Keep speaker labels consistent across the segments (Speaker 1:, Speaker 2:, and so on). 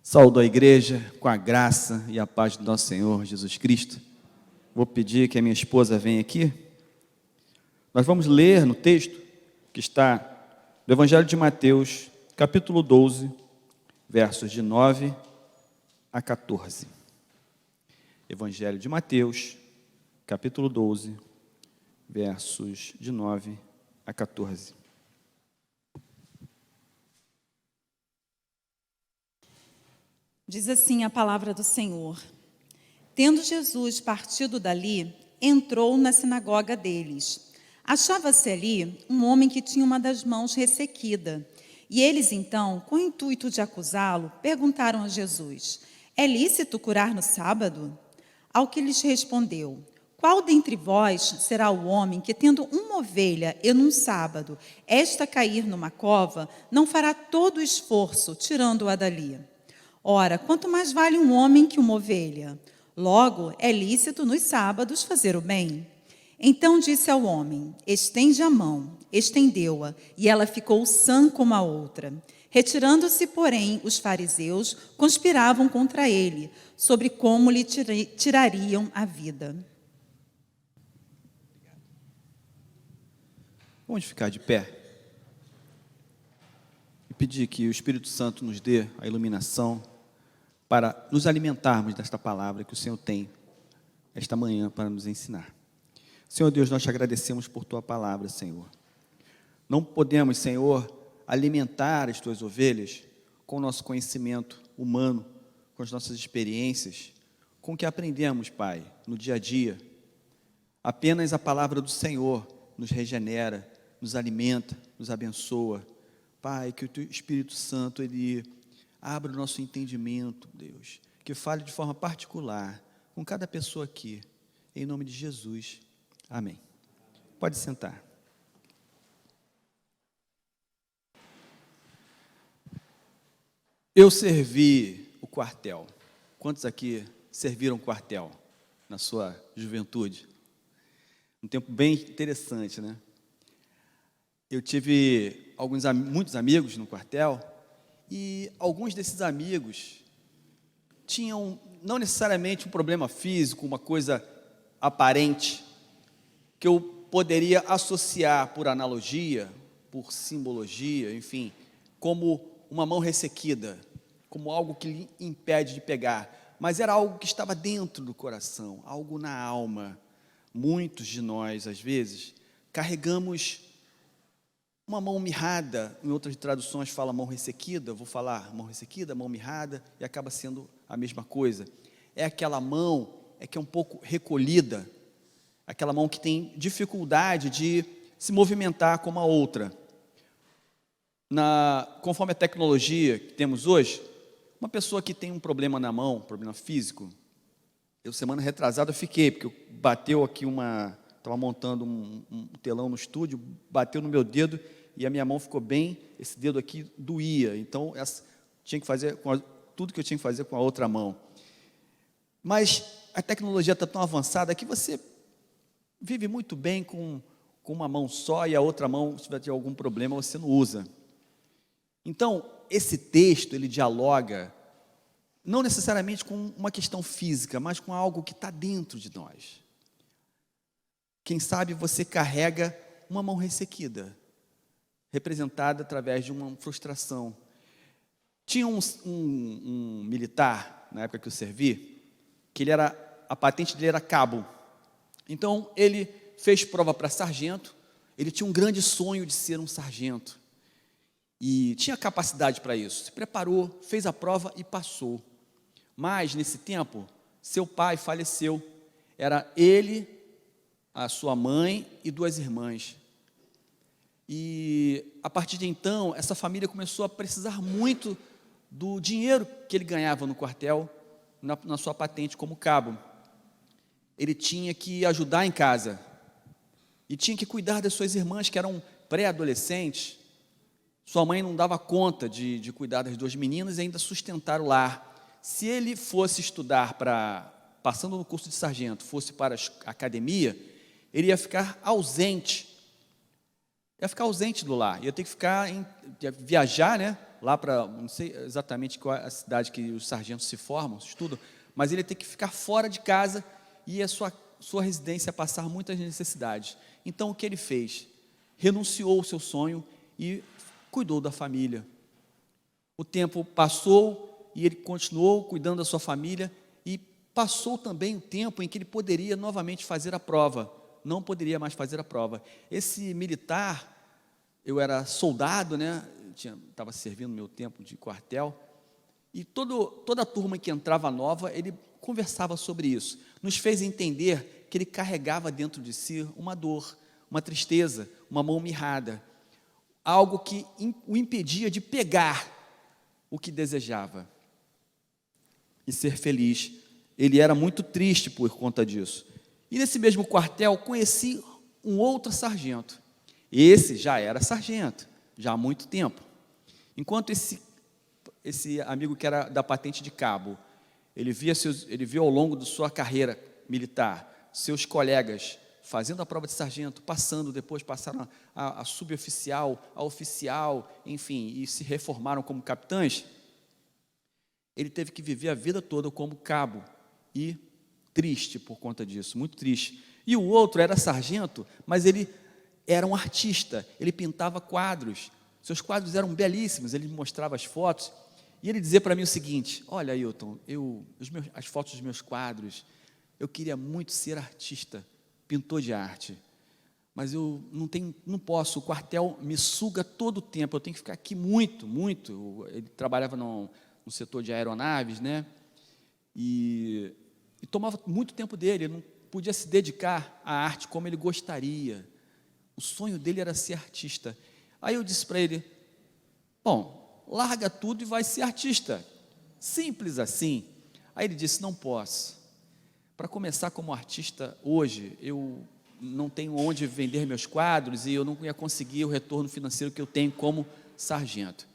Speaker 1: Saúdo a igreja com a graça e a paz do nosso Senhor Jesus Cristo. Vou pedir que a minha esposa venha aqui. Nós vamos ler no texto que está no Evangelho de Mateus, capítulo 12, versos de 9 a 14. Evangelho de Mateus, capítulo 12, versos de 9 a 14.
Speaker 2: Diz assim a palavra do Senhor: Tendo Jesus partido dali, entrou na sinagoga deles. Achava-se ali um homem que tinha uma das mãos ressequida. E eles então, com o intuito de acusá-lo, perguntaram a Jesus: É lícito curar no sábado? Ao que lhes respondeu: Qual dentre vós será o homem que, tendo uma ovelha e num sábado, esta cair numa cova, não fará todo o esforço, tirando-a dali? Ora, quanto mais vale um homem que uma ovelha? Logo, é lícito nos sábados fazer o bem. Então disse ao homem: Estende a mão. Estendeu-a, e ela ficou sã como a outra. Retirando-se, porém, os fariseus conspiravam contra ele, sobre como lhe tirariam a vida.
Speaker 1: Vamos ficar de pé e pedir que o Espírito Santo nos dê a iluminação para nos alimentarmos desta palavra que o Senhor tem esta manhã para nos ensinar. Senhor Deus, nós te agradecemos por tua palavra, Senhor. Não podemos, Senhor, alimentar as tuas ovelhas com o nosso conhecimento humano, com as nossas experiências, com o que aprendemos, Pai, no dia a dia. Apenas a palavra do Senhor nos regenera, nos alimenta, nos abençoa. Pai, que o teu Espírito Santo, ele abra o nosso entendimento, Deus, que fale de forma particular com cada pessoa aqui, em nome de Jesus, amém. Pode sentar. Eu servi o quartel. Quantos aqui serviram quartel na sua juventude? Um tempo bem interessante, né? Eu tive muitos amigos no quartel, e alguns desses amigos tinham não necessariamente um problema físico, uma coisa aparente, que eu poderia associar por analogia, por simbologia, enfim, como uma mão ressequida, como algo que lhe impede de pegar, mas era algo que estava dentro do coração, algo na alma. Muitos de nós, às vezes, carregamos uma mão mirrada. Em outras traduções fala mão ressequida, vou falar mão ressequida, mão mirrada, e acaba sendo a mesma coisa. É aquela mão que é um pouco recolhida, aquela mão que tem dificuldade de se movimentar como a outra. Conforme a tecnologia que temos hoje, uma pessoa que tem um problema na mão, um problema físico, semana retrasada fiquei, porque bateu aqui estava montando um telão no estúdio, bateu no meu dedo e a minha mão ficou bem, esse dedo aqui doía, então tinha que fazer tudo que eu tinha que fazer com a outra mão. Mas a tecnologia está tão avançada que você vive muito bem com uma mão só e a outra mão, se tiver algum problema, você não usa. Então, esse texto, ele dialoga não necessariamente com uma questão física, mas com algo que está dentro de nós. Quem sabe você carrega uma mão ressequida, representada através de uma frustração. Tinha um militar, na época que eu servi, que a patente dele era cabo. Então, ele fez prova para sargento, ele tinha um grande sonho de ser um sargento. E tinha capacidade para isso, se preparou, fez a prova e passou. Mas, nesse tempo, seu pai faleceu. Era ele, a sua mãe e 2 irmãs. E, a partir de então, essa família começou a precisar muito do dinheiro que ele ganhava no quartel, na sua patente como cabo. Ele tinha que ajudar em casa. E tinha que cuidar das suas irmãs, que eram pré-adolescentes. Sua mãe não dava conta de cuidar das 2 meninas e ainda sustentar o lar. Se ele fosse estudar passando no curso de sargento, fosse para a academia, ele ia ficar ausente. Ia ficar ausente do lar, ia ter que viajar, né, lá para, não sei exatamente qual é a cidade que os sargentos se formam, se estudam, mas ele tem que ficar fora de casa e a sua residência passar muitas necessidades. Então, o que ele fez? Renunciou ao seu sonho e cuidou da família. O tempo passou e ele continuou cuidando da sua família e passou também o tempo em que ele poderia novamente fazer a prova. Não poderia mais fazer a prova. Esse militar, eu era soldado, né? Estava servindo meu tempo de quartel, e toda a turma que entrava nova, ele conversava sobre isso. Nos fez entender que ele carregava dentro de si uma dor, uma tristeza, uma mão mirrada, algo que o impedia de pegar o que desejava e ser feliz. Ele era muito triste por conta disso. E nesse mesmo quartel, conheci um outro sargento. Esse já era sargento, já há muito tempo. Enquanto esse amigo que era da patente de cabo, ele via ao longo da sua carreira militar, seus colegas fazendo a prova de sargento, depois passaram a suboficial, a oficial, enfim, e se reformaram como capitães. Ele teve que viver a vida toda como cabo, e triste por conta disso, muito triste. E o outro era sargento, mas ele era um artista, ele pintava quadros, seus quadros eram belíssimos, ele me mostrava as fotos, e ele dizia para mim o seguinte: olha, Ailton, as fotos dos meus quadros, eu queria muito ser artista, pintor de arte, mas eu não posso, o quartel me suga todo o tempo, eu tenho que ficar aqui muito. Ele trabalhava no setor de aeronaves, né? E tomava muito tempo dele, ele não podia se dedicar à arte como ele gostaria. O sonho dele era ser artista. Aí eu disse para ele: bom, larga tudo e vai ser artista. Simples assim. Aí ele disse: não posso. Para começar como artista hoje, eu não tenho onde vender meus quadros e eu não ia conseguir o retorno financeiro que eu tenho como sargento.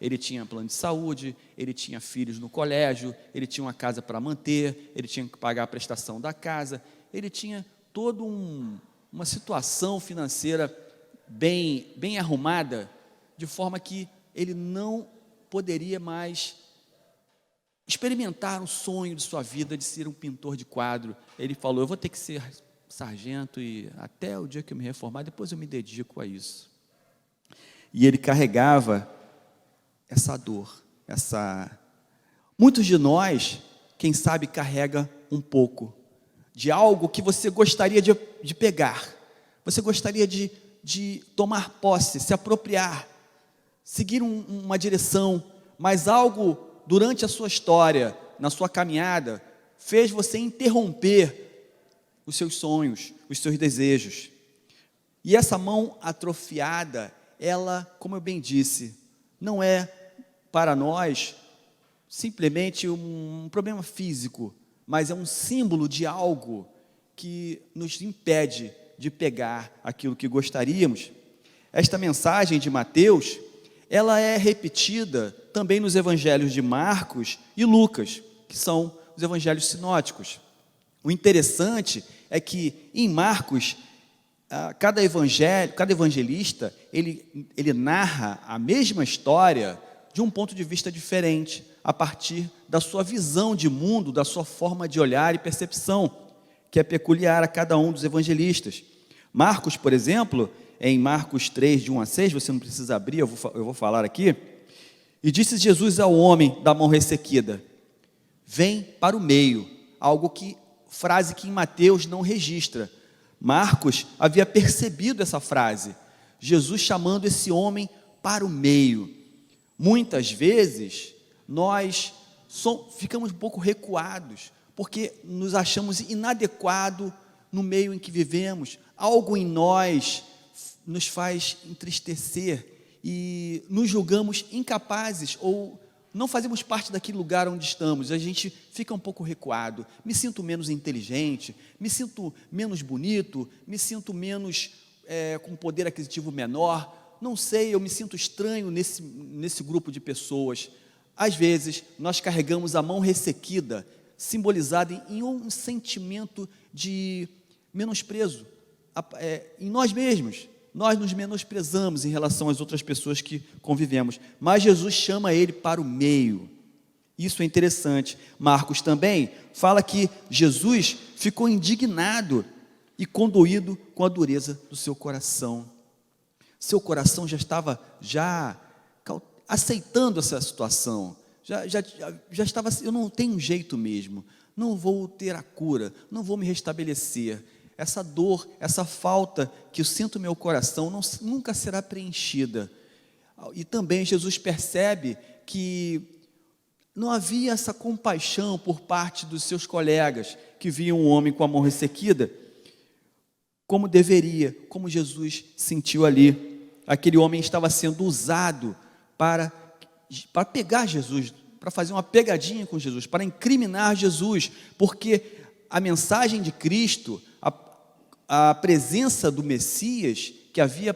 Speaker 1: Ele tinha plano de saúde, ele tinha filhos no colégio, ele tinha uma casa para manter, ele tinha que pagar a prestação da casa, ele tinha toda uma situação financeira bem arrumada, de forma que ele não poderia mais experimentar um sonho de sua vida de ser um pintor de quadro. Ele falou: eu vou ter que ser sargento e até o dia que eu me reformar, depois eu me dedico a isso. E ele carregava essa dor, Muitos de nós, quem sabe, carrega um pouco de algo que você gostaria de pegar, você gostaria de tomar posse, se apropriar, seguir uma direção, mas algo durante a sua história, na sua caminhada, fez você interromper os seus sonhos, os seus desejos. E essa mão atrofiada, ela, como eu bem disse, não é para nós simplesmente um problema físico, mas é um símbolo de algo que nos impede de pegar aquilo que gostaríamos. Esta mensagem de Mateus, ela é repetida também nos evangelhos de Marcos e Lucas, que são os evangelhos sinóticos. O interessante é que em Marcos, cada evangelista, ele narra a mesma história de um ponto de vista diferente, a partir da sua visão de mundo, da sua forma de olhar e percepção, que é peculiar a cada um dos evangelistas. Marcos, por exemplo, em Marcos 3, de 1 a 6, você não precisa abrir, eu vou falar aqui. E disse Jesus ao homem da mão ressequida: vem para o meio, frase que em Mateus não registra. Marcos havia percebido essa frase, Jesus chamando esse homem para o meio. Muitas vezes, nós ficamos um pouco recuados, porque nos achamos inadequados no meio em que vivemos. Algo em nós nos faz entristecer e nos julgamos incapazes ou não fazemos parte daquele lugar onde estamos. A gente fica um pouco recuado, me sinto menos inteligente, me sinto menos bonito, me sinto menos com poder aquisitivo menor, não sei, eu me sinto estranho nesse grupo de pessoas. Às vezes, nós carregamos a mão ressequida, simbolizada em um sentimento de menosprezo em nós mesmos. nós nos menosprezamos em relação às outras pessoas que convivemos, mas Jesus chama ele para o meio. Isso é interessante. Marcos também fala que Jesus ficou indignado e condoído com a dureza do seu coração. Seu coração já estava aceitando essa situação, já estava, eu não tenho jeito mesmo, não vou ter a cura, não vou me restabelecer. Essa dor, essa falta que eu sinto no meu coração nunca será preenchida. E também Jesus percebe que não havia essa compaixão por parte dos seus colegas que viam um homem com a mão ressequida, como deveria, como Jesus sentiu ali. Aquele homem estava sendo usado para pegar Jesus, para fazer uma pegadinha com Jesus, para incriminar Jesus, porque a mensagem de Cristo, a presença do Messias, que havia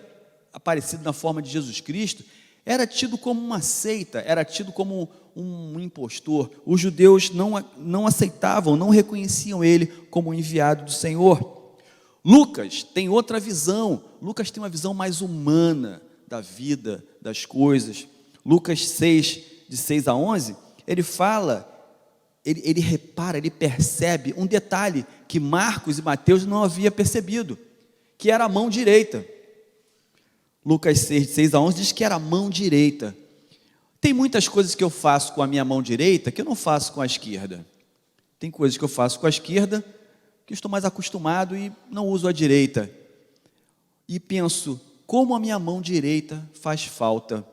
Speaker 1: aparecido na forma de Jesus Cristo, era tido como uma seita, era tido como um impostor. Os judeus não aceitavam, não reconheciam ele como enviado do Senhor. Lucas tem outra visão. Lucas tem uma visão mais humana da vida, das coisas. Lucas 6, de 6 a 11, ele fala, ele repara, ele percebe um detalhe que Marcos e Mateus não haviam percebido, que era a mão direita. Lucas 6, de 6 a 11, diz que era a mão direita. Tem muitas coisas que eu faço com a minha mão direita que eu não faço com a esquerda. Tem coisas que eu faço com a esquerda que eu estou mais acostumado e não uso a direita. E penso, como a minha mão direita faz falta.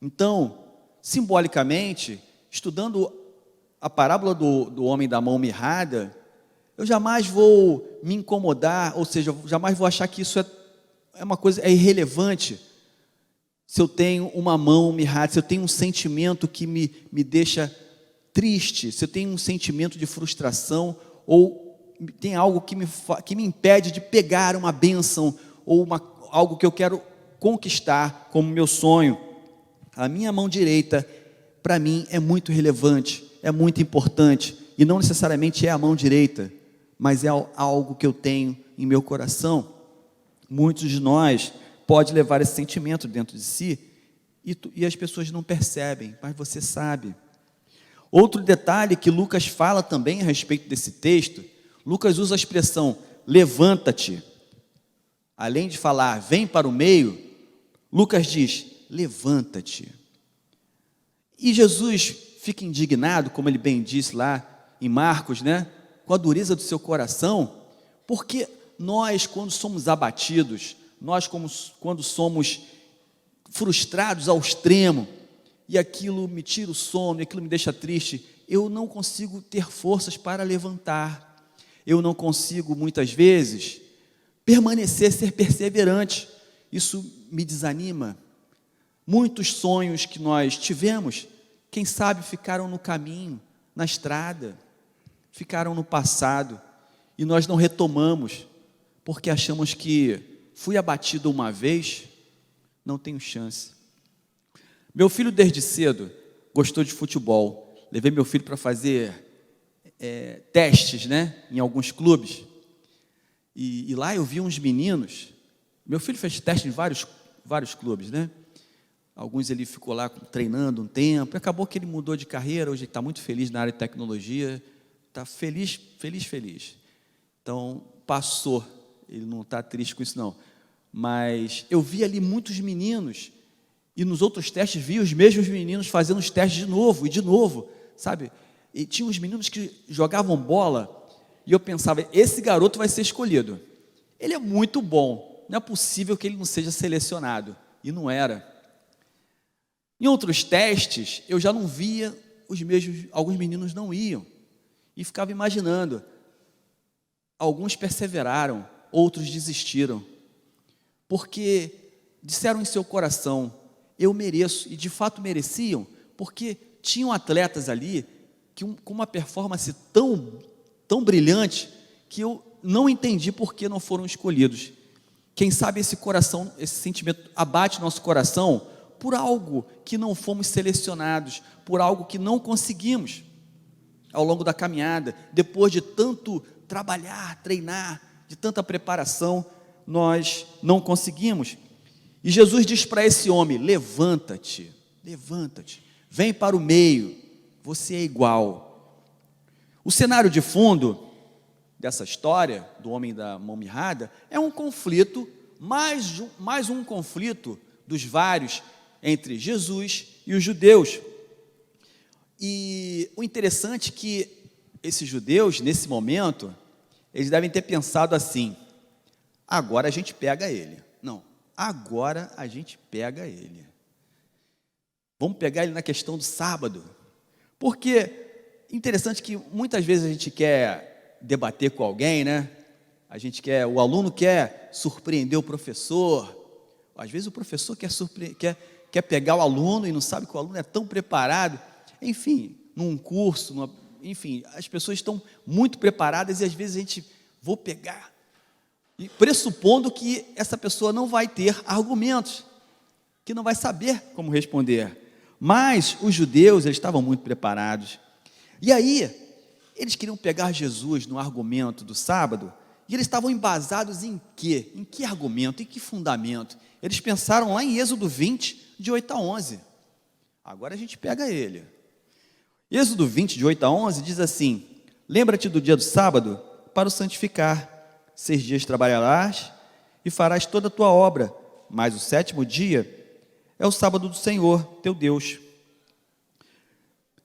Speaker 1: Então, simbolicamente, estudando a parábola do homem da mão mirrada, eu jamais vou me incomodar, ou seja, jamais vou achar que isso é uma coisa irrelevante. Se eu tenho uma mão mirrada, se eu tenho um sentimento que me deixa triste, se eu tenho um sentimento de frustração, ou tem algo que me impede de pegar uma bênção, ou algo que eu quero conquistar como meu sonho, a minha mão direita, para mim, é muito relevante, é muito importante, e não necessariamente é a mão direita, mas é algo que eu tenho em meu coração. Muitos de nós pode levar esse sentimento dentro de si e as pessoas não percebem, mas você sabe. Outro detalhe que Lucas fala também a respeito desse texto, Lucas usa a expressão levanta-te. Além de falar vem para o meio, Lucas diz levanta-te. E Jesus fica indignado, como ele bem disse lá em Marcos, né, com a dureza do seu coração, porque nós, quando somos abatidos, nós, quando somos frustrados ao extremo, e aquilo me tira o sono, e aquilo me deixa triste, eu não consigo ter forças para levantar, eu não consigo, muitas vezes, ser perseverante, isso me desanima. Muitos sonhos que nós tivemos, quem sabe ficaram no caminho, na estrada, ficaram no passado, e nós não retomamos, porque achamos que fui abatido uma vez, não tenho chance. Meu filho desde cedo gostou de futebol. Levei meu filho para fazer testes, né, em alguns clubes. E lá eu vi uns meninos. Meu filho fez teste em vários clubes, né? Alguns ele ficou lá treinando um tempo. Acabou que ele mudou de carreira. Hoje ele está muito feliz na área de tecnologia. Está feliz. Então passou. Ele não está triste com isso não. Mas eu vi ali muitos meninos, e nos outros testes vi os mesmos meninos fazendo os testes de novo, sabe? E tinha uns meninos que jogavam bola, e eu pensava, esse garoto vai ser escolhido. Ele é muito bom, não é possível que ele não seja selecionado. E não era. Em outros testes, eu já não via os mesmos, alguns meninos não iam. E ficava imaginando, alguns perseveraram, outros desistiram, porque disseram em seu coração, eu mereço, e de fato mereciam, porque tinham atletas ali, com uma performance tão brilhante, que eu não entendi por que não foram escolhidos. Quem sabe esse sentimento abate nosso coração, por algo que não fomos selecionados, por algo que não conseguimos, ao longo da caminhada, depois de tanto trabalhar, treinar, de tanta preparação, nós não conseguimos. E Jesus diz para esse homem: levanta-te, levanta-te, vem para o meio, você é igual. O cenário de fundo dessa história, do homem da mão mirrada, é um conflito, mais um conflito dos vários entre Jesus e os judeus. E o interessante é que esses judeus, nesse momento, eles devem ter pensado assim: agora a gente pega ele. Não, agora a gente pega ele. Vamos pegar ele na questão do sábado. Porque, interessante que muitas vezes a gente quer debater com alguém, né? O aluno quer surpreender o professor. Às vezes o professor quer pegar o aluno e não sabe que o aluno é tão preparado. Enfim, num curso, enfim, as pessoas estão muito preparadas e às vezes a gente, vou pegar, e pressupondo que essa pessoa não vai ter argumentos, que não vai saber como responder. Mas os judeus, eles estavam muito preparados. E aí, eles queriam pegar Jesus no argumento do sábado, e eles estavam embasados em quê? Em que argumento, em que fundamento? Eles pensaram lá em Êxodo 20, de 8 a 11. Agora a gente pega ele. Êxodo 20, de 8 a 11, diz assim: lembra-te do dia do sábado para o santificar. 6 dias trabalharás e farás toda a tua obra, mas o 7º dia é o sábado do Senhor, teu Deus.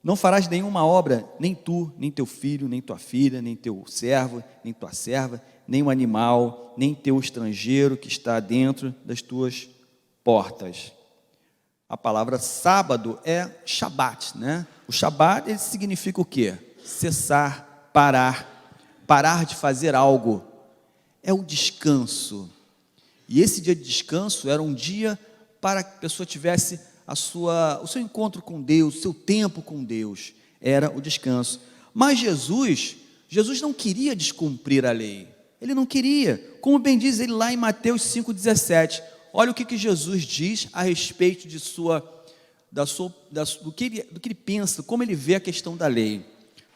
Speaker 1: Não farás nenhuma obra, nem tu, nem teu filho, nem tua filha, nem teu servo, nem tua serva, nem o animal, nem teu estrangeiro que está dentro das tuas portas. A palavra sábado é Shabat, né? O Shabat, ele significa o quê? Cessar, parar de fazer algo. É o descanso. E esse dia de descanso era um dia para que a pessoa tivesse o seu encontro com Deus, o seu tempo com Deus, era o descanso. Mas Jesus não queria descumprir a lei, ele não queria, como bem diz ele lá em Mateus 5,17, olha o que Jesus diz a respeito do que ele pensa, como ele vê a questão da lei.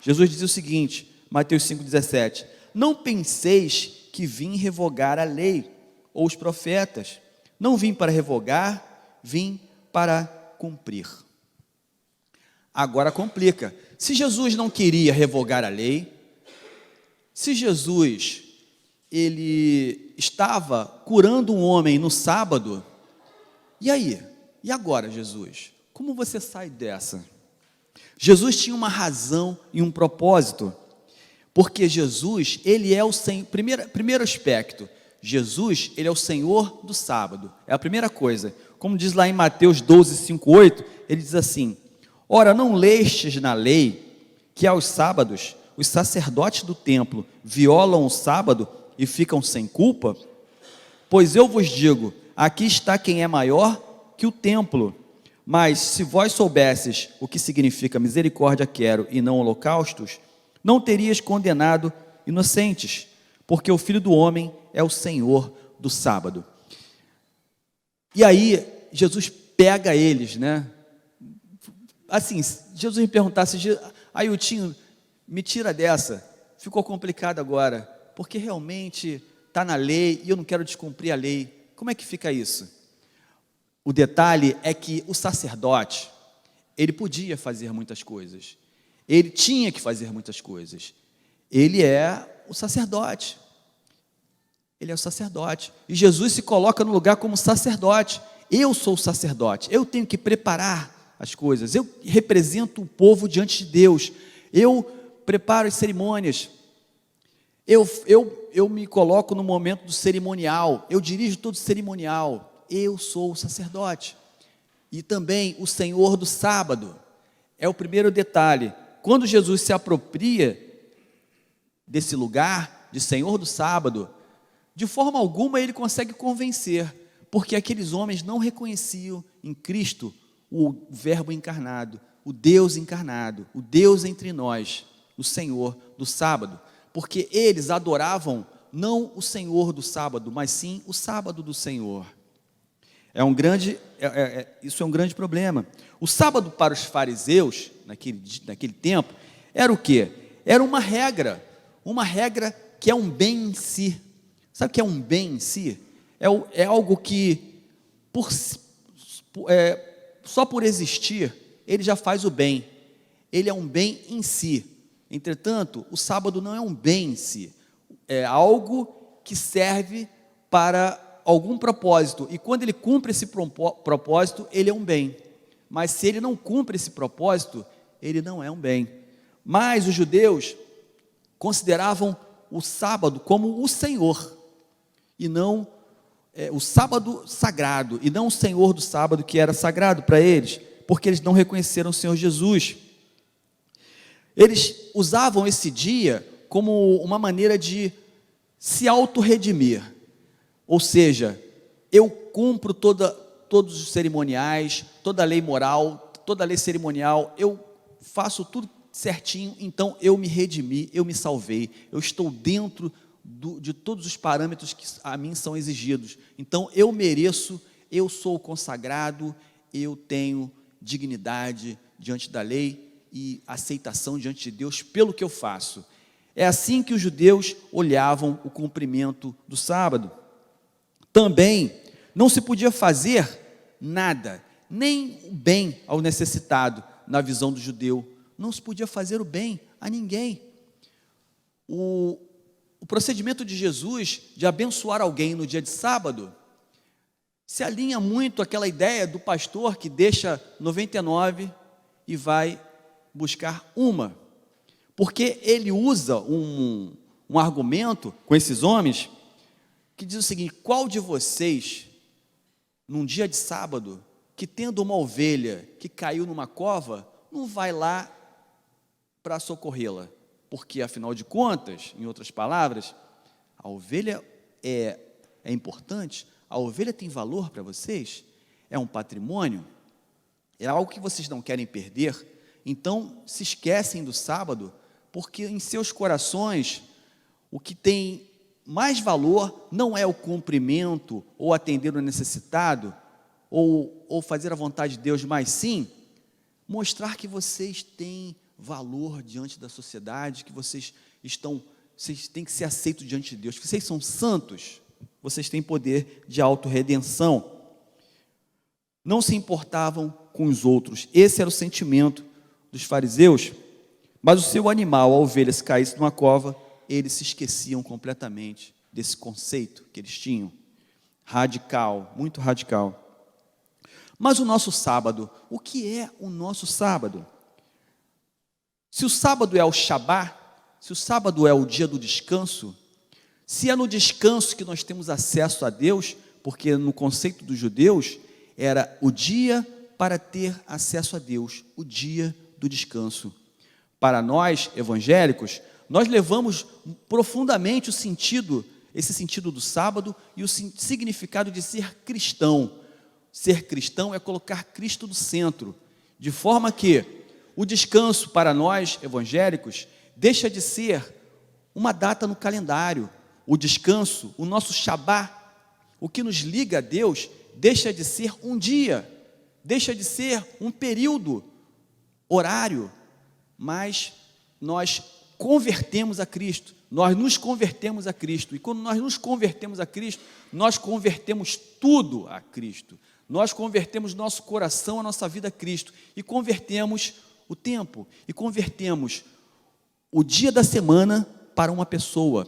Speaker 1: Jesus diz o seguinte, Mateus 5,17, não penseis que vim revogar a lei, ou os profetas, não vim para revogar, vim para cumprir. Agora complica. Se Jesus não queria revogar a lei, se Jesus ele estava curando um homem no sábado, e aí? E agora, Jesus? Como você sai dessa? Jesus tinha uma razão e um propósito, porque Jesus, ele é o Senhor. Primeiro aspecto, Jesus, ele é o Senhor do sábado, é a primeira coisa. Como diz lá em Mateus 12, 5, 8, ele diz assim: ora, não lestes na lei que aos sábados os sacerdotes do templo violam o sábado e ficam sem culpa? Pois eu vos digo, aqui está quem é maior que o templo. Mas se vós soubesses o que significa misericórdia quero e não holocaustos, não terias condenado inocentes, porque o Filho do Homem é o Senhor do sábado. E aí, Jesus pega eles, né? Assim, Jesus me perguntasse, Ailtinho, me tira dessa, ficou complicado agora, porque realmente está na lei e eu não quero descumprir a lei. Como é que fica isso? O detalhe é que o sacerdote, ele podia fazer muitas coisas, ele tinha que fazer muitas coisas, ele é o sacerdote. Ele é o sacerdote. E Jesus se coloca no lugar como sacerdote. Eu sou o sacerdote. Eu tenho que preparar as coisas. Eu represento o povo diante de Deus. Eu preparo as cerimônias. Eu me coloco no momento do cerimonial. Eu dirijo todo o cerimonial. Eu sou o sacerdote. E também o Senhor do sábado. É o primeiro detalhe. Quando Jesus se apropria desse lugar de Senhor do sábado, de forma alguma ele consegue convencer, porque aqueles homens não reconheciam em Cristo o Verbo encarnado, o Deus encarnado, o Deus entre nós, o Senhor do sábado, porque eles adoravam não o Senhor do sábado, mas sim o sábado do Senhor. Isso é um grande problema. O sábado para os fariseus, naquele tempo, era o quê? Era uma regra que é um bem em si. Sabe o que é um bem em si? É algo que só por existir, ele já faz o bem. Ele é um bem em si. Entretanto, o sábado não é um bem em si. É algo que serve para algum propósito. E quando ele cumpre esse propósito, ele é um bem. Mas se ele não cumpre esse propósito, ele não é um bem. Mas os judeus consideravam o sábado como o Senhor, e não o sábado sagrado, e não o Senhor do sábado que era sagrado para eles, porque eles não reconheceram o Senhor Jesus. Eles usavam esse dia como uma maneira de se autorredimir, ou seja, eu cumpro todos os cerimoniais, toda a lei moral, toda a lei cerimonial, eu faço tudo certinho, então eu me redimi, eu me salvei, eu estou dentro de todos os parâmetros que a mim são exigidos, então eu mereço, eu sou consagrado, eu tenho dignidade diante da lei e aceitação diante de Deus pelo que eu faço. É assim que os judeus olhavam o cumprimento do sábado. Também não se podia fazer nada, nem o bem ao necessitado, na visão do judeu. Não se podia fazer o bem a ninguém. O procedimento de Jesus de abençoar alguém no dia de sábado se alinha muito àquela ideia do pastor que deixa 99 e vai buscar uma, porque ele usa um argumento com esses homens que diz o seguinte: qual de vocês, num dia de sábado, que tendo uma ovelha que caiu numa cova, não vai lá para socorrê-la? Porque, afinal de contas, em outras palavras, a ovelha é importante, a ovelha tem valor para vocês, é um patrimônio, é algo que vocês não querem perder, então se esquecem do sábado, porque em seus corações o que tem mais valor não é o cumprimento, ou atender o necessitado, ou fazer a vontade de Deus, mas sim mostrar que vocês têm valor diante da sociedade, que vocês têm que ser aceitos diante de Deus, que vocês são santos, vocês têm poder de autorredenção. Não se importavam com os outros, esse era o sentimento dos fariseus. Mas o seu animal, a ovelha, se caísse numa cova, eles se esqueciam completamente desse conceito que eles tinham. Radical, muito radical. Mas o nosso sábado, o que é o nosso sábado? Se o sábado é o Shabá, se o sábado é o dia do descanso, se é no descanso que nós temos acesso a Deus, porque no conceito dos judeus, era o dia para ter acesso a Deus, o dia do descanso. Para nós, evangélicos, nós levamos profundamente esse sentido do sábado e o significado de ser cristão. Ser cristão é colocar Cristo no centro, de forma que o descanso para nós, evangélicos, deixa de ser uma data no calendário. O descanso, o nosso Shabá, o que nos liga a Deus, deixa de ser um dia, deixa de ser um período horário, mas nós convertemos a Cristo, nós nos convertemos a Cristo, e quando nós nos convertemos a Cristo, nós convertemos tudo a Cristo, nós convertemos nosso coração, a nossa vida a Cristo, e convertemos o tempo, e convertemos o dia da semana para uma pessoa.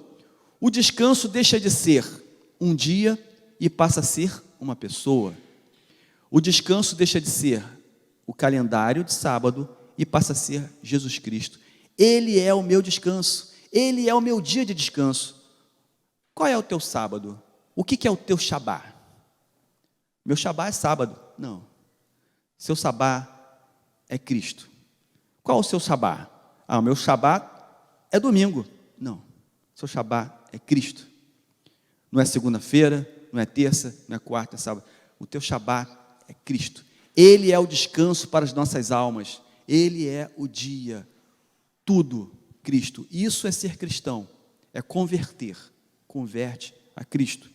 Speaker 1: O descanso deixa de ser um dia e passa a ser uma pessoa. O descanso deixa de ser o calendário de sábado e passa a ser Jesus Cristo. Ele é o meu descanso, Ele é o meu dia de descanso. Qual é o teu sábado? O que é o teu Shabá? Meu Shabá é sábado. Não. Seu Shabá é Cristo. Qual é o seu Shabá? O meu Shabá é domingo. Não. Seu Shabá é Cristo. Não é segunda-feira, não é terça, não é quarta, é sábado. O teu Shabá é Cristo. Ele é o descanso para as nossas almas. Ele é o dia. Tudo Cristo. Isso é ser cristão. É converter. Converte a Cristo.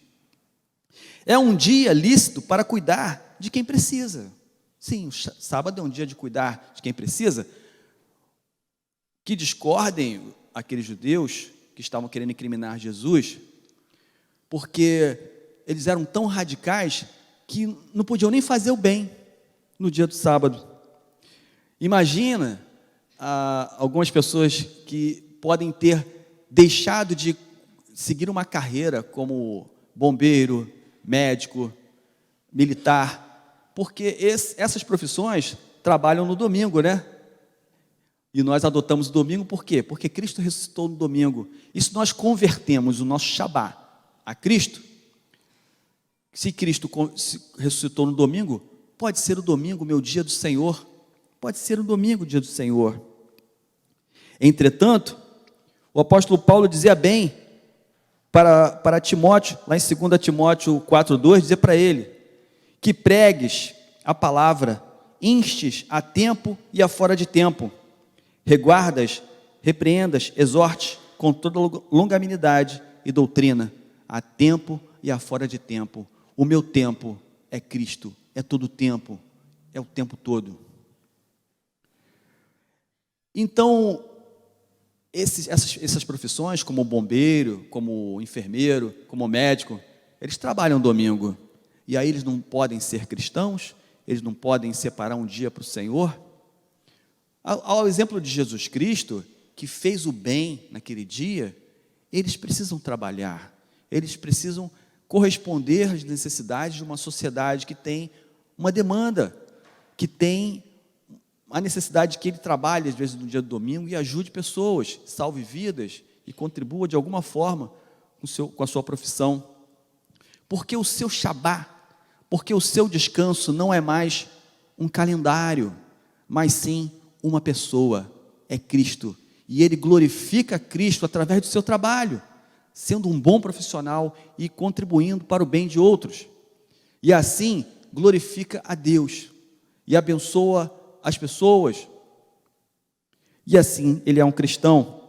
Speaker 1: É um dia lícito para cuidar de quem precisa. Sim, o sábado é um dia de cuidar de quem precisa. Que discordem aqueles judeus que estavam querendo incriminar Jesus, porque eles eram tão radicais que não podiam nem fazer o bem no dia do sábado. Imagina algumas pessoas que podem ter deixado de seguir uma carreira como bombeiro, médico, militar, porque essas profissões trabalham no domingo, né? E nós adotamos o domingo por quê? Porque Cristo ressuscitou no domingo. E se nós convertemos o nosso Shabá a Cristo, se Cristo ressuscitou no domingo, pode ser o domingo, meu dia do Senhor. Pode ser o domingo, dia do Senhor. Entretanto, o apóstolo Paulo dizia bem para Timóteo, lá em 2 Timóteo 4,2, dizer para ele que pregues a palavra, instes a tempo e a fora de tempo, reguardas, repreendas, exortes com toda longanimidade e doutrina, a tempo e a fora de tempo. O meu tempo é Cristo, é todo o tempo, é o tempo todo. Então, essas profissões, como bombeiro, como enfermeiro, como médico, eles trabalham domingo. E aí eles não podem ser cristãos, eles não podem separar um dia para o Senhor. Ao exemplo de Jesus Cristo, que fez o bem naquele dia, eles precisam trabalhar, eles precisam corresponder às necessidades de uma sociedade que tem uma demanda, que tem a necessidade de que ele trabalhe, às vezes, no dia do domingo e ajude pessoas, salve vidas e contribua de alguma forma com a sua profissão. Porque o seu Shabá, porque o seu descanso não é mais um calendário, mas sim uma pessoa, é Cristo. E ele glorifica Cristo através do seu trabalho, sendo um bom profissional e contribuindo para o bem de outros. E assim glorifica a Deus e abençoa as pessoas. E assim ele é um cristão.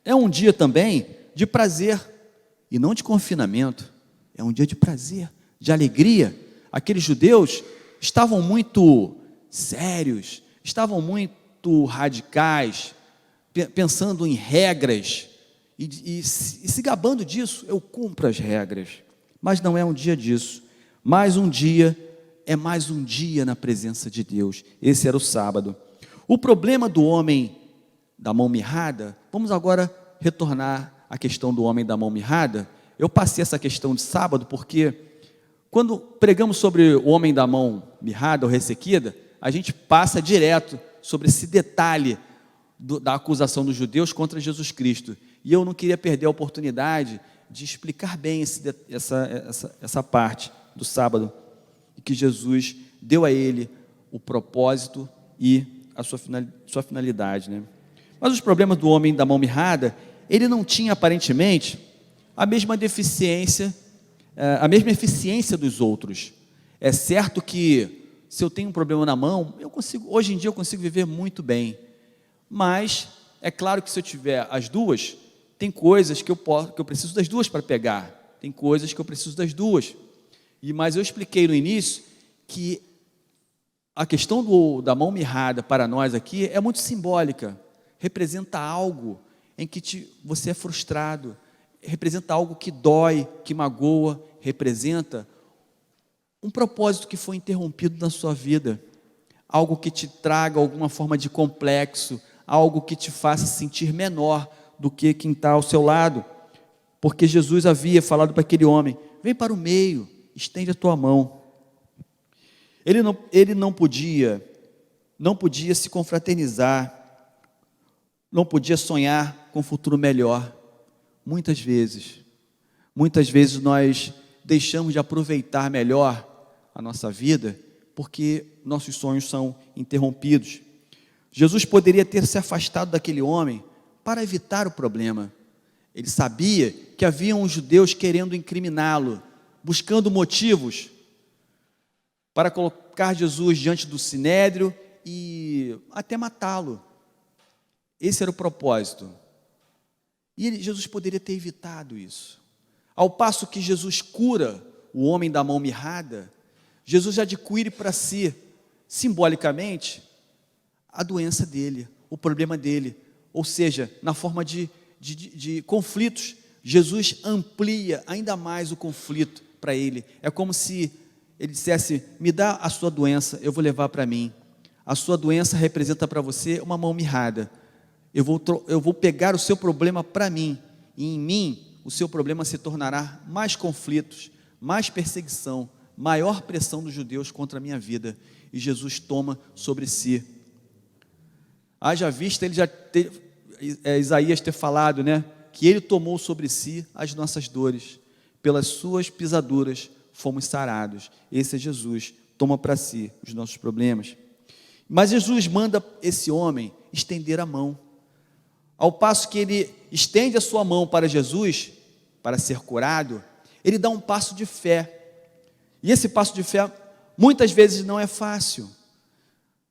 Speaker 1: É um dia também de prazer e não de confinamento. É um dia de prazer, de alegria. Aqueles judeus estavam muito sérios, estavam muito radicais, pensando em regras e se gabando disso. Eu cumpro as regras, mas não é um dia disso. Mais um dia é mais um dia na presença de Deus. Esse era o sábado. O problema do homem da mão mirrada, vamos agora retornar à questão do homem da mão mirrada. Eu passei essa questão de sábado porque quando pregamos sobre o homem da mão mirrada ou ressequida, a gente passa direto sobre esse detalhe da acusação dos judeus contra Jesus Cristo. E eu não queria perder a oportunidade de explicar bem essa parte do sábado, que Jesus deu a ele o propósito e a sua finalidade, né? Mas os problemas do homem da mão mirrada, ele não tinha aparentemente a mesma deficiência, a mesma eficiência dos outros. É certo que se eu tenho um problema na mão, hoje em dia eu consigo viver muito bem, mas é claro que se eu tiver as duas, tem coisas que eu preciso das duas para pegar, tem coisas que eu preciso das duas. Mas eu expliquei no início que a questão da mão mirrada para nós aqui é muito simbólica, representa algo em que você é frustrado, representa algo que dói, que magoa, representa um propósito que foi interrompido na sua vida, algo que te traga alguma forma de complexo, algo que te faça sentir menor do que quem está ao seu lado, porque Jesus havia falado para aquele homem: vem para o meio, estende a tua mão. Ele não podia se confraternizar, não podia sonhar com um futuro melhor. Muitas vezes nós deixamos de aproveitar melhor a nossa vida porque nossos sonhos são interrompidos. Jesus poderia ter se afastado daquele homem para evitar o problema. Ele sabia que haviam os judeus querendo incriminá-lo, buscando motivos para colocar Jesus diante do sinédrio e até matá-lo. Esse era o propósito. E Jesus poderia ter evitado isso. Ao passo que Jesus cura o homem da mão mirrada, Jesus adquire para si, simbolicamente, a doença dele, o problema dele. Ou seja, na forma de conflitos, Jesus amplia ainda mais o conflito para ele. É como se ele dissesse: me dá a sua doença, eu vou levar para mim. A sua doença representa para você uma mão mirrada. Eu vou pegar o seu problema para mim, e em mim o seu problema se tornará mais conflitos, mais perseguição, maior pressão dos judeus contra a minha vida. E Jesus toma sobre si. Haja vista, Isaías ter falado, né, que ele tomou sobre si as nossas dores, pelas suas pisaduras fomos sarados. Esse é Jesus, toma para si os nossos problemas. Mas Jesus manda esse homem estender a mão. Ao passo que ele estende a sua mão para Jesus, para ser curado, ele dá um passo de fé. E esse passo de fé, muitas vezes não é fácil.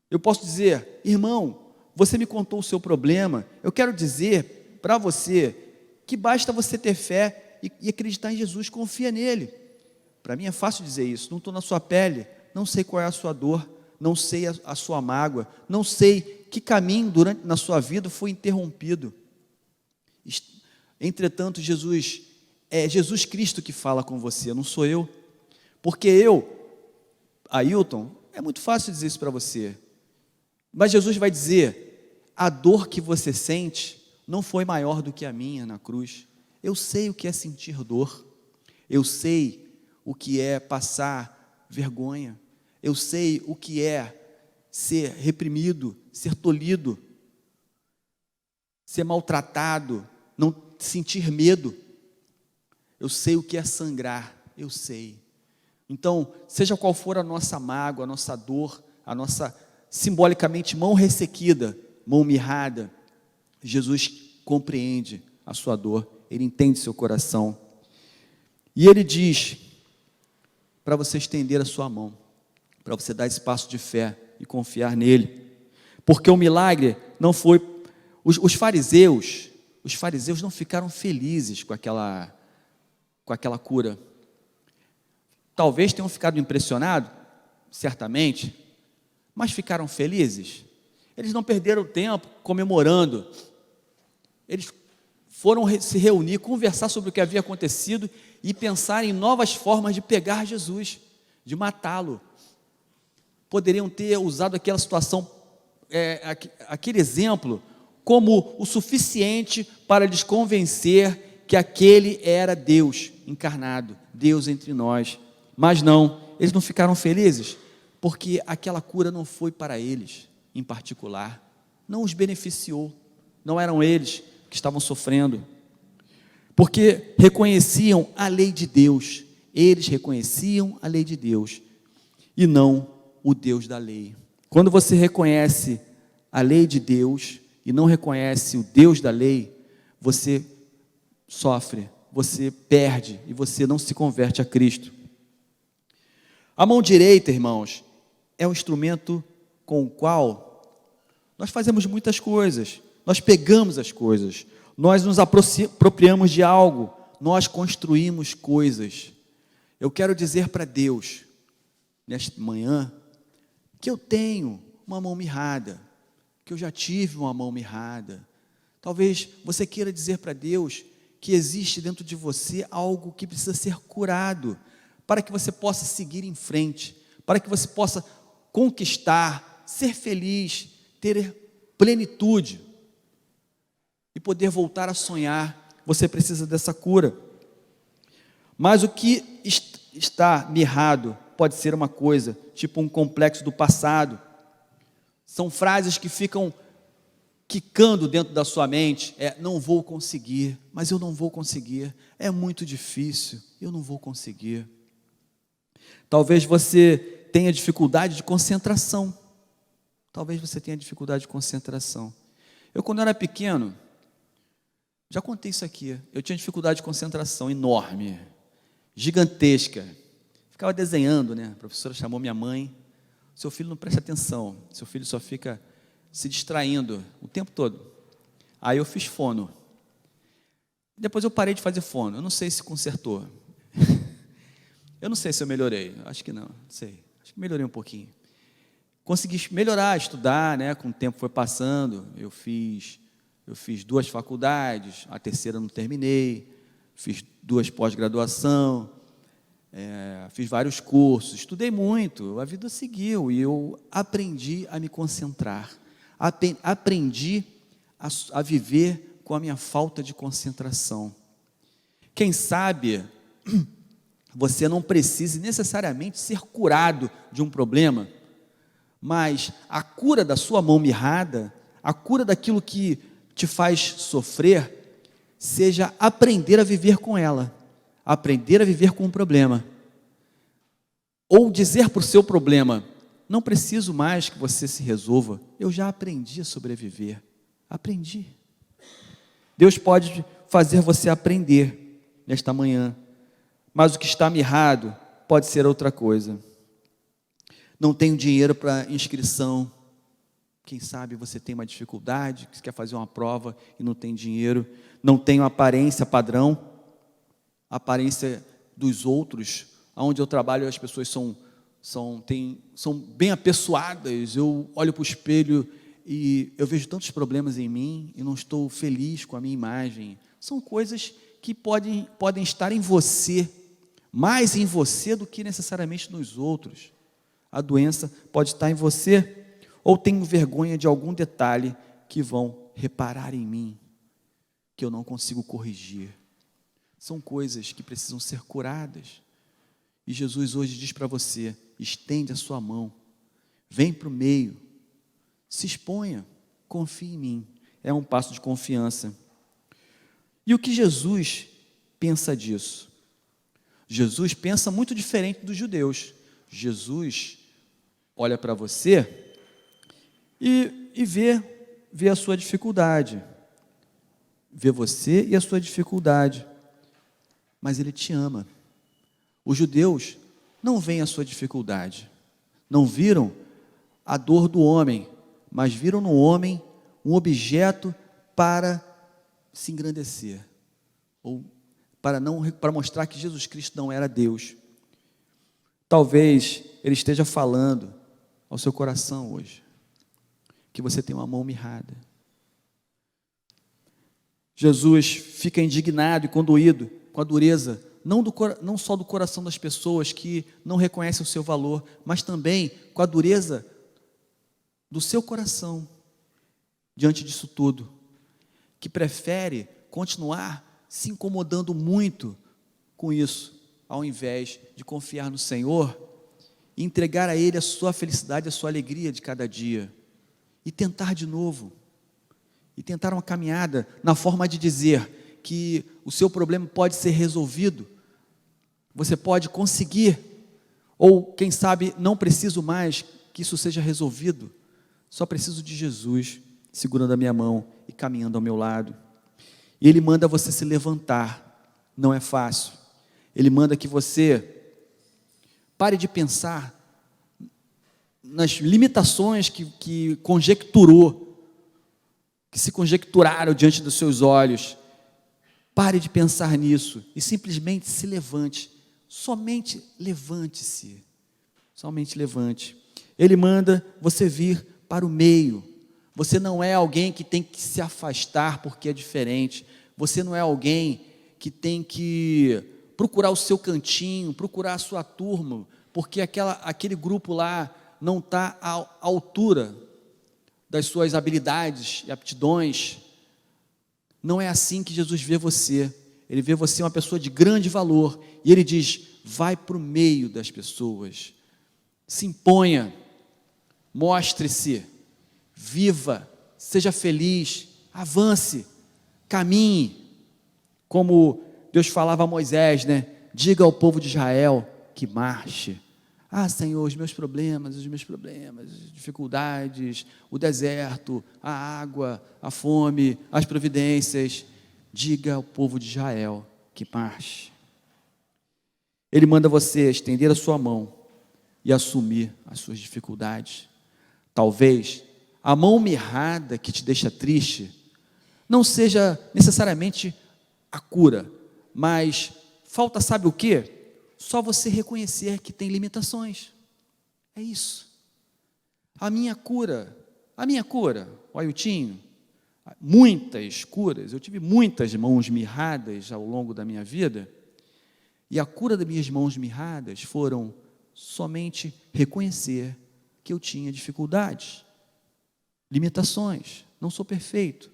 Speaker 1: Eu posso dizer: irmão, você me contou o seu problema, eu quero dizer para você que basta você ter fé e acreditar em Jesus, confia nele. Para mim é fácil dizer isso, não estou na sua pele, não sei qual é a sua dor, não sei a sua mágoa, não sei que caminho na sua vida foi interrompido. Entretanto, é Jesus Cristo que fala com você, não sou eu. Porque Ailton, é muito fácil dizer isso para você. Mas Jesus vai dizer: a dor que você sente não foi maior do que a minha na cruz. Eu sei o que é sentir dor. Eu sei o que é passar vergonha. Eu sei o que é ser reprimido, ser tolhido, ser maltratado, não sentir medo. Eu sei o que é sangrar, eu sei. Então, seja qual for a nossa mágoa, a nossa dor, a nossa, simbolicamente, mão ressequida, mão mirrada, Jesus compreende a sua dor, Ele entende seu coração. E Ele diz para você estender a sua mão, para você dar esse passo de fé e confiar nele. Porque o milagre não foi... Os fariseus não ficaram felizes com aquela cura. Talvez tenham ficado impressionados, certamente, mas ficaram felizes. Eles não perderam tempo comemorando. Eles foram se reunir, conversar sobre o que havia acontecido e pensar em novas formas de pegar Jesus, de matá-lo. Poderiam ter usado aquela situação, aquele exemplo, como o suficiente para lhes convencer que aquele era Deus encarnado, Deus entre nós. Mas não, eles não ficaram felizes, porque aquela cura não foi para eles, em particular, não os beneficiou, não eram eles que estavam sofrendo, porque reconheciam a lei de Deus, eles reconheciam a lei de Deus, e não o Deus da lei. Quando você reconhece a lei de Deus, e não reconhece o Deus da lei, você sofre, você perde, e você não se converte a Cristo. A mão direita, irmãos, é um instrumento com o qual nós fazemos muitas coisas, nós pegamos as coisas, nós nos apropriamos de algo, nós construímos coisas. Eu quero dizer para Deus, nesta manhã, que eu tenho uma mão mirrada, que eu já tive uma mão mirrada. Talvez você queira dizer para Deus que existe dentro de você algo que precisa ser curado, para que você possa seguir em frente, para que você possa conquistar, ser feliz, ter plenitude e poder voltar a sonhar. Você precisa dessa cura. Mas o que está mirrado pode ser uma coisa, tipo um complexo do passado. São frases que ficam quicando dentro da sua mente. Não vou conseguir, mas eu não vou conseguir. É muito difícil, eu não vou conseguir. Talvez você tenha dificuldade de concentração. Eu, quando era pequeno, já contei isso aqui, eu tinha dificuldade de concentração enorme, gigantesca. Ficava desenhando, né? A professora chamou minha mãe: seu filho não presta atenção, seu filho só fica se distraindo o tempo todo. Aí eu fiz fono. Depois eu parei de fazer fono, eu não sei se consertou. Eu não sei se eu melhorei, acho que não sei. Acho que melhorei um pouquinho. Consegui melhorar, estudar, né? Com o tempo foi passando, eu fiz 2 faculdades, a terceira não terminei, fiz 2 pós-graduação, fiz vários cursos, estudei muito, a vida seguiu e eu aprendi a me concentrar, aprendi a viver com a minha falta de concentração. Quem sabe você não precise necessariamente ser curado de um problema, mas a cura da sua mão mirrada, a cura daquilo que te faz sofrer, seja aprender a viver com ela, aprender a viver com o problema. Ou dizer para o seu problema: não preciso mais que você se resolva, eu já aprendi a sobreviver. Aprendi. Deus pode fazer você aprender nesta manhã, mas o que está mirrado pode ser outra coisa. Não tenho dinheiro para inscrição. Quem sabe você tem uma dificuldade, que quer fazer uma prova e não tem dinheiro. Não tenho aparência padrão, aparência dos outros. Onde eu trabalho, as pessoas são bem apessoadas. Eu olho para o espelho e eu vejo tantos problemas em mim e não estou feliz com a minha imagem. São coisas que podem estar em você, mais em você do que necessariamente nos outros. A doença pode estar em você, ou tenho vergonha de algum detalhe que vão reparar em mim, que eu não consigo corrigir. São coisas que precisam ser curadas. E Jesus hoje diz para você: estende a sua mão, vem para o meio, se exponha, confie em mim. É um passo de confiança. E o que Jesus pensa disso? Jesus pensa muito diferente dos judeus. Jesus olha para você e vê a sua dificuldade, vê você e a sua dificuldade, mas Ele te ama. Os judeus não veem a sua dificuldade, não viram a dor do homem, mas viram no homem um objeto para se engrandecer, ou para mostrar que Jesus Cristo não era Deus. Talvez Ele esteja falando ao seu coração hoje, que você tem uma mão mirrada. Jesus fica indignado e condoído com a dureza, não só do coração das pessoas que não reconhecem o seu valor, mas também com a dureza do seu coração, diante disso tudo, que prefere continuar se incomodando muito com isso, ao invés de confiar no Senhor e entregar a Ele a sua felicidade, a sua alegria de cada dia, e tentar de novo, e tentar uma caminhada na forma de dizer que o seu problema pode ser resolvido, você pode conseguir, ou quem sabe não preciso mais que isso seja resolvido, só preciso de Jesus segurando a minha mão e caminhando ao meu lado. E Ele manda você se levantar, não é fácil. Ele manda que você pare de pensar nas limitações que se conjecturaram diante dos seus olhos. Pare de pensar nisso e simplesmente se levante. Somente levante-se. Somente levante. Ele manda você vir para o meio. Você não é alguém que tem que se afastar porque é diferente. Você não é alguém que tem que procurar o seu cantinho, procurar a sua turma, porque aquele grupo lá não está à altura das suas habilidades e aptidões. Não é assim que Jesus vê você. Ele vê você uma pessoa de grande valor. E Ele diz: vai para o meio das pessoas. Se imponha. Mostre-se. Viva. Seja feliz. Avance. Caminhe. Como Deus falava a Moisés, né? Diga ao povo de Israel que marche. Ah, Senhor, os meus problemas, as dificuldades, o deserto, a água, a fome, as providências. Diga ao povo de Israel que marche. Ele manda você estender a sua mão e assumir as suas dificuldades. Talvez a mão mirrada que te deixa triste não seja necessariamente a cura, mas falta, sabe o quê? Só você reconhecer que tem limitações. É isso. A minha cura, o Ailtinho, muitas curas, eu tive muitas mãos mirradas ao longo da minha vida, E a cura das minhas mãos mirradas foram somente reconhecer que eu tinha dificuldades, limitações, não sou perfeito.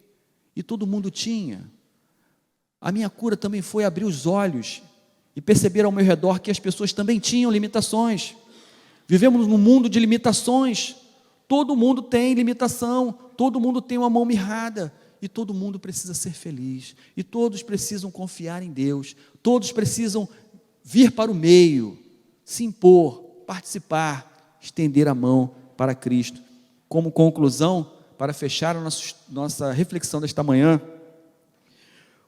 Speaker 1: E todo mundo tinha. A minha cura também foi abrir os olhos e perceber ao meu redor que as pessoas também tinham limitações. Vivemos num mundo de limitações. Todo mundo tem limitação, todo mundo tem uma mão mirrada, e todo mundo precisa ser feliz, e todos precisam confiar em Deus, todos precisam vir para o meio, se impor, participar, estender a mão para Cristo. Como conclusão, para fechar a nossa reflexão desta manhã,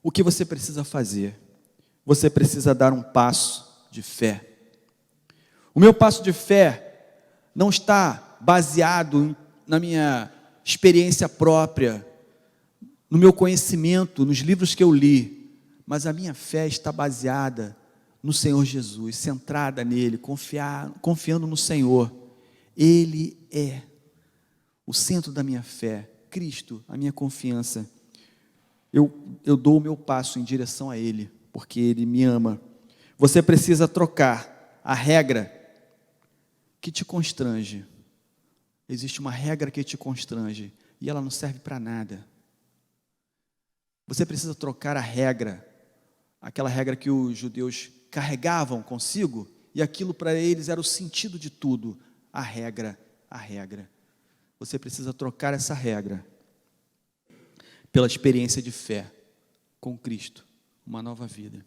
Speaker 1: o que você precisa fazer? Você precisa dar um passo de fé. O meu passo de fé não está baseado na minha experiência própria, no meu conhecimento, nos livros que eu li, mas a minha fé está baseada no Senhor Jesus, centrada nele, confiando no Senhor. Ele é o centro da minha fé, Cristo, a minha confiança. Eu dou o meu passo em direção a Ele, porque Ele me ama. Você precisa trocar a regra que te constrange. Existe uma regra que te constrange e ela não serve para nada. Você precisa trocar a regra, aquela regra que os judeus carregavam consigo, e aquilo para eles era o sentido de tudo, a regra. Você precisa trocar essa regra pela experiência de fé com Cristo, uma nova vida.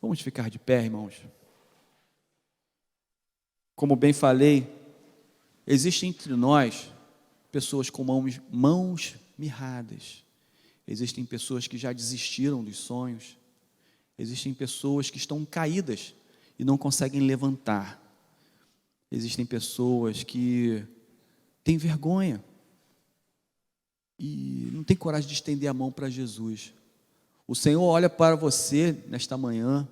Speaker 1: Vamos ficar de pé, irmãos? Como bem falei, existem entre nós pessoas com mãos mirradas. Existem pessoas que já desistiram dos sonhos. Existem pessoas que estão caídas e não conseguem levantar. Existem pessoas que têm vergonha e não têm coragem de estender a mão para Jesus. O Senhor olha para você nesta manhã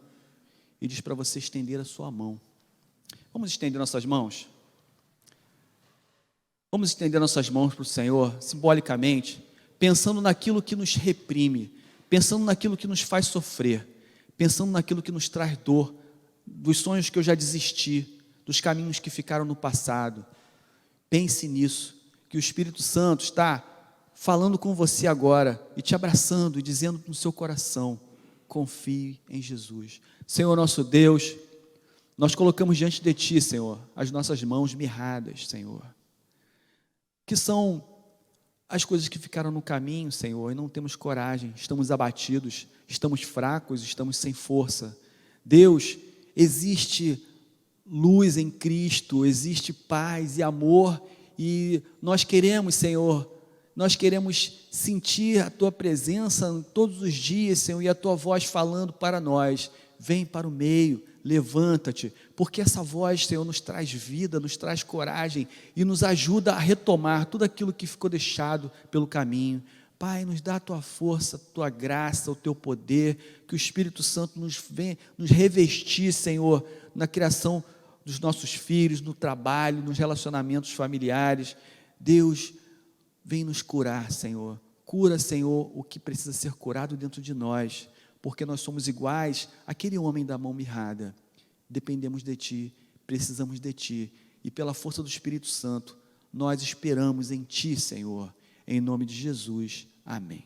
Speaker 1: e diz para você estender a sua mão. Vamos estender nossas mãos? Vamos estender nossas mãos para o Senhor, simbolicamente, pensando naquilo que nos reprime, pensando naquilo que nos faz sofrer, pensando naquilo que nos traz dor, dos sonhos que eu já desisti, dos caminhos que ficaram no passado. Pense nisso, que o Espírito Santo está falando com você agora e te abraçando e dizendo no seu coração: confie em Jesus. Senhor nosso Deus, nós colocamos diante de Ti, Senhor, as nossas mãos mirradas, Senhor, que são as coisas que ficaram no caminho, Senhor, e não temos coragem, estamos abatidos, estamos fracos, estamos sem força. Deus, existe luz em Cristo, existe paz e amor, e nós queremos, Senhor, nós queremos sentir a Tua presença todos os dias, Senhor, e a Tua voz falando para nós: vem para o meio, levanta-te, porque essa voz, Senhor, nos traz vida, nos traz coragem e nos ajuda a retomar tudo aquilo que ficou deixado pelo caminho. Pai, nos dá a Tua força, a Tua graça, o Teu poder, que o Espírito Santo nos venha nos revestir, Senhor, na criação dos nossos filhos, no trabalho, nos relacionamentos familiares. Deus, vem nos curar, Senhor. Cura, Senhor, o que precisa ser curado dentro de nós, porque nós somos iguais àquele homem da mão mirrada. Dependemos de Ti, precisamos de Ti, e pela força do Espírito Santo, nós esperamos em Ti, Senhor, em nome de Jesus, amém.